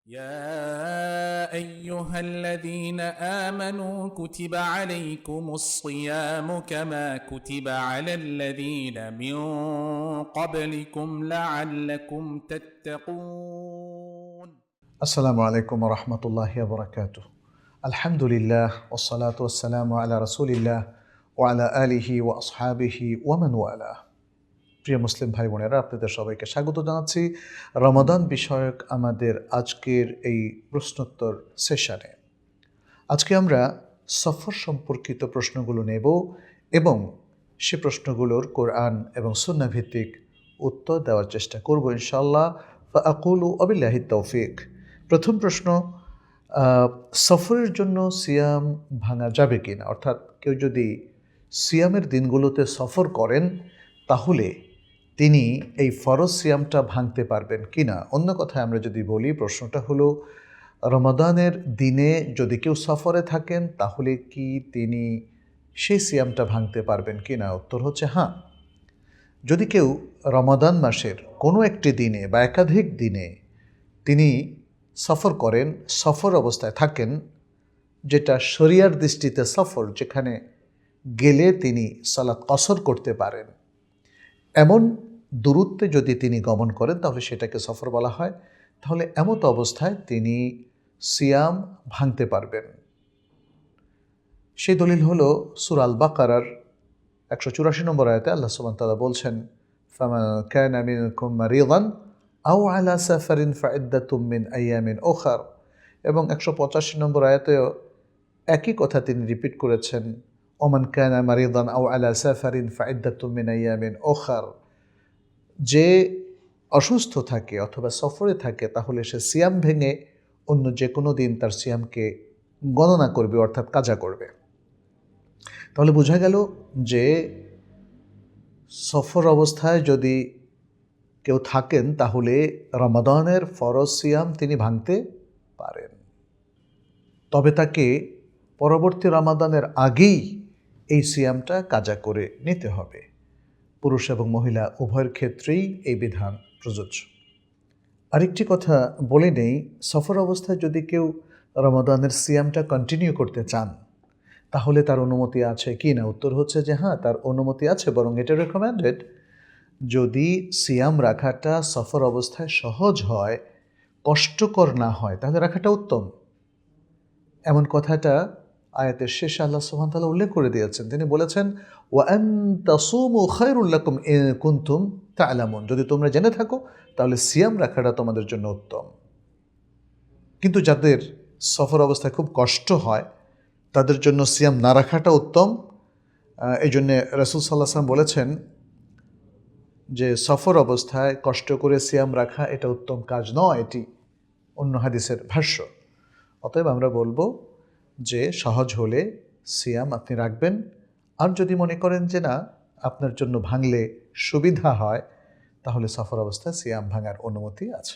يا أيها الذين آمنوا كتب عليكم الصيام كما كتب على الذين من قبلكم لعلكم تتقون. আসসালামু আলাইকুম রহমতুল্লাহি বরকাতুহ। আলহামদুলিল্লাহ ওসসালাতু ওয়াসসালামু আলা রাসূলিল্লাহ ওয়া আলা আলিহি ওয়া আসহাবিহি ওয়া মান ওয়ালাহ। প্রিয় মুসলিম ভাই বোনেরা, আপনাদের সবাইকে স্বাগত জানাচ্ছি রমাদান বিষয়ক আমাদের আজকের এই প্রশ্নোত্তর সেশনে। আজকে আমরা সফর সম্পর্কিত প্রশ্নগুলো নেব এবং সে প্রশ্নগুলোর কোরআন এবং সুন্নাহ ভিত্তিক উত্তর দেওয়ার চেষ্টা করব ইনশাআল্লাহ। ফাআকুলু ওয়াবিল্লাহি তৌফিক। প্রথম প্রশ্ন, সফরের জন্য সিয়াম ভাঙা যাবে কি না? অর্থাৎ কেউ যদি সিয়ামের দিনগুলোতে সফর করেন তাহলে তিনি এই ফরজ সিয়ামটা ভাঙতে পারবেন কি না? অন্য কথায় আমরা যদি বলি, প্রশ্নটা হলো রমাদানের দিনে যদি কেউ সফরে থাকেন তাহলে কি তিনি সেই সিয়ামটা ভাঙতে পারবেন কি না? উত্তর হচ্ছে হ্যাঁ। যদি কেউ রমাদান মাসের কোনো একটি দিনে বা একাধিক দিনে তিনি সফর করেন, সফর অবস্থায় থাকেন, যেটা শরিয়ার দৃষ্টিতে সফর, যেখানে গেলে তিনি সালাত কসর করতে পারেন, এমন দূরত্বে যদি তিনি গমন করেন তাহলে সেটাকে সফর বলা হয়। তাহলে এমত অবস্থায় তিনি সিয়াম ভাঙতে পারবেন। সেই দলিল হলো সূরা আল বাকারার 184 নম্বর আয়াতে আল্লাহ সুবহানাহু ওয়া তাআলা বলছেন, ফামান কানা মিনকুম মারিদান আও আলা সাফারিন ফাইদ্দাতুম মিন আইয়ামিন উখার। এবং 185 নম্বর আয়াতেও একই কথা তিনি রিপিট করেছেন, ওমান কানা মারিদান আও আলা সাফারিন ফাইদ্দাতুম মিন আইয়ামিন উখার। যে অসুস্থ থাকে অথবা সফরে থাকে তাহলে সে সিয়াম ভেঙে অন্য যে কোনো দিন তার সিয়ামকে গণনা করবে, অর্থাৎ কাজা করবে। তাহলে বোঝা গেল যে সফর অবস্থায় যদি কেউ থাকেন তাহলে রমাদানের ফরজ সিয়াম তিনি ভাঙতে পারেন, তবে তাকে পরবর্তী রমাদানের আগেই এই সিয়ামটা কাজা করে নিতে হবে। পুরুষ এবং মহিলা উভয়ের ক্ষেত্রেই এই বিধান প্রযোজ্য। আরেকটি কথা বলে নেই, সফর অবস্থায় যদি কেউ রমাদানের সিয়ামটা কন্টিনিউ করতে চান তাহলে তার অনুমতি আছে কি না? উত্তর হচ্ছে যে হ্যাঁ, তার অনুমতি আছে, বরং এটা রেকমেন্ডেড। যদি সিয়াম রাখাটা সফর অবস্থায় সহজ হয়, কষ্টকর না হয়, তাহলে রাখাটা উত্তম। এমন কথাটা আয়াতের শেষে আল্লাহ সুবহানাহু ওয়া তাআলা উল্লেখ করে দিয়েছেন। তিনি বলেছেন, ওয়া আন তাসুমু খায়রুল লাকুম ইন কুনতুম তা'লামুন। যদি তোমরা জেনে থাকো তাহলে সিয়াম রাখাটা তোমাদের জন্য উত্তম। কিন্তু যাদের সফর অবস্থায় খুব কষ্ট হয় তাদের জন্য সিয়াম না রাখাটা উত্তম। এই জন্যে রাসূল সাল্লাল্লাহু আলাইহি ওয়াসাল্লাম বলেছেন যে সফর অবস্থায় কষ্ট করে সিয়াম রাখা এটা উত্তম কাজ নয়, এটি অন্য হাদিসের ভাষ্য। অতএব আমরা বলবো যে সহজ হলে সিয়াম আপনি রাখবেন, আর যদি মনে করেন যে না আপনার জন্য ভাঙলে সুবিধা হয় তাহলে সফর অবস্থায় সিয়াম ভাঙার অনুমতি আছে।